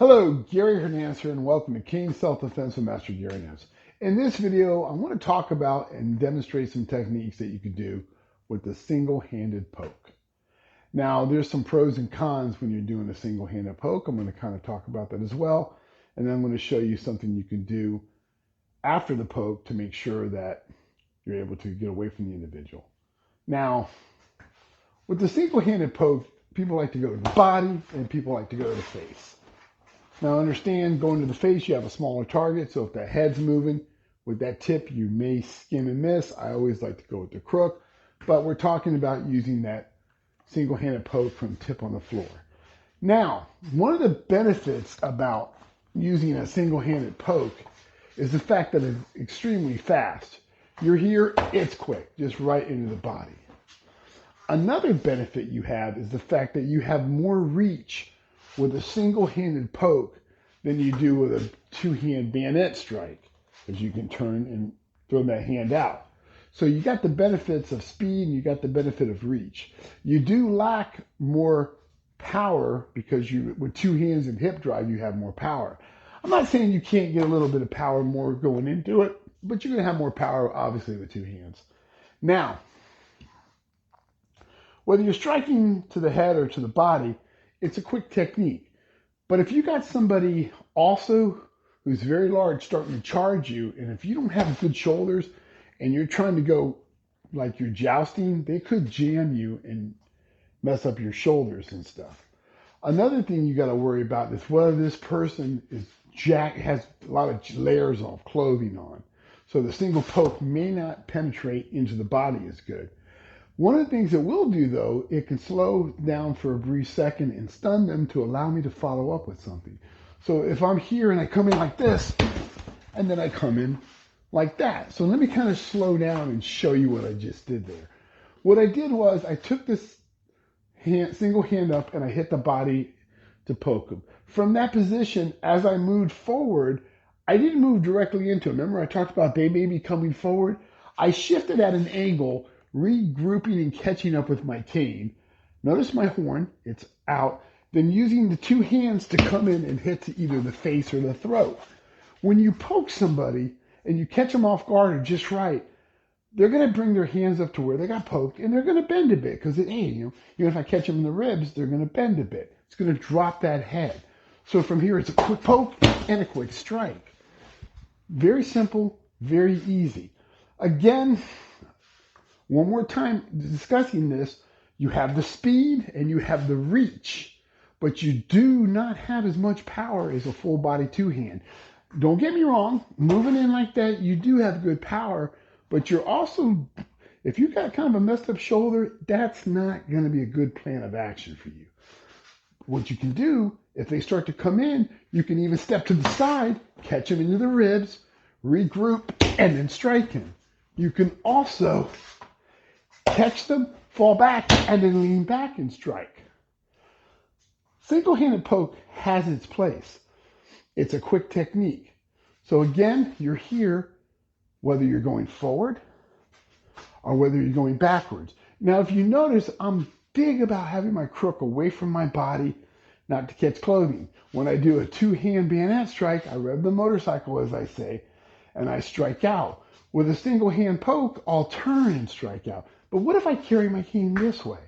Hello, Gary Hernandez here, and welcome to King Self-Defense with Master Gary Hernandez. In this video, I want to talk about and demonstrate some techniques that you can do with a single-handed poke. Now, there's some pros and cons when you're doing a single-handed poke. I'm going to kind of talk about that as well, and then I'm going to show you something you can do after the poke to make sure that you're able to get away from the individual. Now, with the single-handed poke, people like to go to the body and people like to go to the face. Now understand, going to the face, you have a smaller target, so if the head's moving with that tip, you may skim and miss. I always like to go with the crook, but we're talking about using that single-handed poke from tip on the floor. Now, one of the benefits about using a single-handed poke is the fact that it's extremely fast. You're here, it's quick, just right into the body. Another benefit you have is the fact that you have more reach with a single-handed poke than you do with a two-hand bayonet strike, because you can turn and throw that hand out. So you got the benefits of speed and you got the benefit of reach. You do lack more power because with two hands and hip drive, you have more power. I'm not saying you can't get a little bit of power more going into it, but you're going to have more power, obviously, with two hands. Now, whether you're striking to the head or to the body, it's a quick technique. But if you got somebody also who's very large starting to charge you, and if you don't have good shoulders and you're trying to go like you're jousting, they could jam you and mess up your shoulders and stuff. Another thing you got to worry about is whether this person has a lot of layers of clothing on. So the single poke may not penetrate into the body as good. One of the things it will do, though, it can slow down for a brief second and stun them to allow me to follow up with something. So if I'm here and I come in like this, and then I come in like that. So let me kind of slow down and show you what I just did there. What I did was I took this single hand up and I hit the body to poke him. From that position, as I moved forward, I didn't move directly into him. Remember I talked about they may be coming forward? I shifted at an angle, regrouping and catching up with my cane. Notice my horn, it's out. Then using the two hands to come in and hit to either the face or the throat. When you poke somebody and you catch them off guard or just right, they're going to bring their hands up to where they got poked and they're going to bend a bit because even if I catch them in the ribs, they're going to bend a bit. It's going to drop that head. So from here, it's a quick poke and a quick strike. Very simple, very easy. Again, one more time discussing this, you have the speed and you have the reach, but you do not have as much power as a full body two-hand. Don't get me wrong, moving in like that, you do have good power, but you're also, if you've got kind of a messed up shoulder, that's not going to be a good plan of action for you. What you can do, if they start to come in, you can even step to the side, catch them into the ribs, regroup, and then strike him. You can also catch them, fall back, and then lean back and strike. Single-handed poke has its place. It's a quick technique. So again, you're here, whether you're going forward or whether you're going backwards. Now, if you notice, I'm big about having my crook away from my body, not to catch clothing. When I do a two-hand bayonet strike, I rev the motorcycle, as I say, and I strike out. With a single-hand poke, I'll turn and strike out. But what if I carry my cane this way?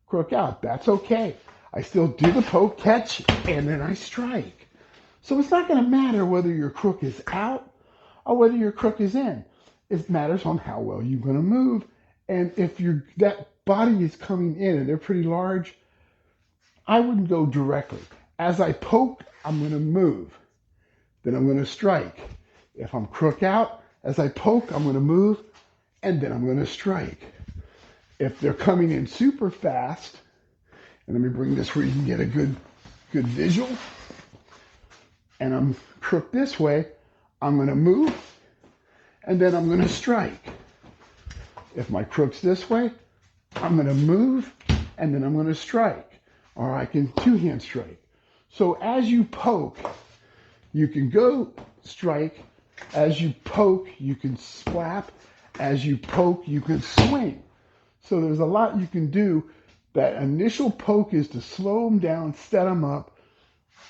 Crook out. That's okay. I still do the poke, catch, and then I strike. So it's not going to matter whether your crook is out or whether your crook is in. It matters on how well you're going to move. And if that body is coming in and they're pretty large, I wouldn't go directly. As I poke, I'm going to move. Then I'm going to strike. If I'm crook out, as I poke, I'm going to move, and then I'm going to strike. If they're coming in super fast, and let me bring this where you can get a good visual, and I'm crook this way, I'm going to move, and then I'm going to strike. If my crook's this way, I'm going to move, and then I'm going to strike. Or I can two-hand strike. So as you poke, you can go strike. As you poke, you can slap. As you poke, you can swing. So there's a lot you can do. That initial poke is to slow them down, set them up,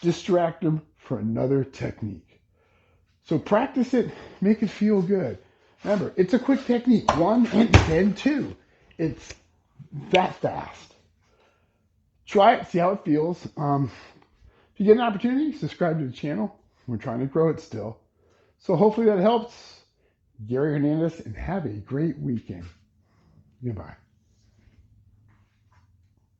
distract them for another technique. So practice it, make it feel good. Remember, it's a quick technique, 1 and then 2. It's that fast. Try it, see how it feels. If you get an opportunity, subscribe to the channel. We're trying to grow it still. So hopefully that helps. Gary Hernandez, and have a great weekend. Goodbye.